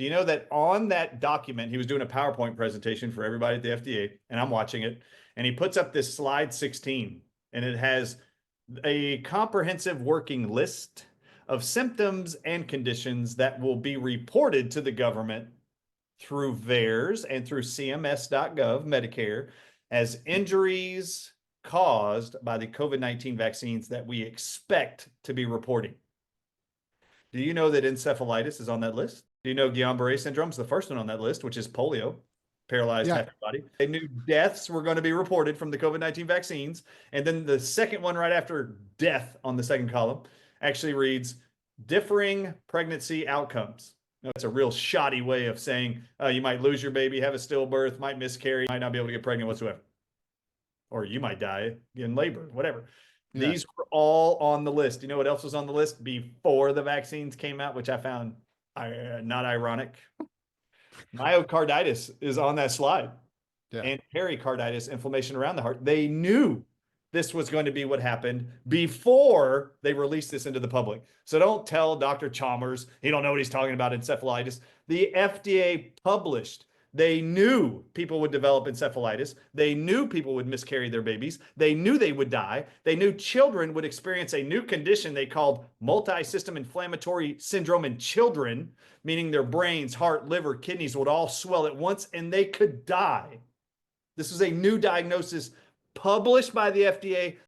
Do you know that on that document, he was doing a PowerPoint presentation for everybody at the FDA, and I'm watching it, and he puts up this slide 16, and it has a comprehensive working list of symptoms and conditions that will be reported to the government through VAERS and through CMS.gov, Medicare, as injuries caused by the COVID-19 vaccines that we expect to be reporting. Do you know that encephalitis is on that list? Do you know Guillain-Barré syndrome is the first one on that list, which is polio, paralyzed half your body? They knew deaths were going to be reported from the COVID-19 vaccines. And then the second one right after death on the second column actually reads differing pregnancy outcomes. Now, it's a real shoddy way of saying you might lose your baby, have a stillbirth, might miscarry, might not be able to get pregnant whatsoever. Or you might die in labor, whatever. Yeah. These were all on the list. You know what else was on the list before the vaccines came out, which I found not ironic? Myocarditis is on that slide. Yeah. And pericarditis, inflammation around the heart. They knew this was going to be what happened before they released this into the public. So don't tell Dr. Chalmers he don't know what he's talking about, encephalitis. The FDA published. They knew people would develop encephalitis. They knew people would miscarry their babies. They knew they would die. They knew children would experience a new condition they called multi-system inflammatory syndrome in children, meaning their brains, heart, liver, kidneys would all swell at once and they could die. This was a new diagnosis published by the FDA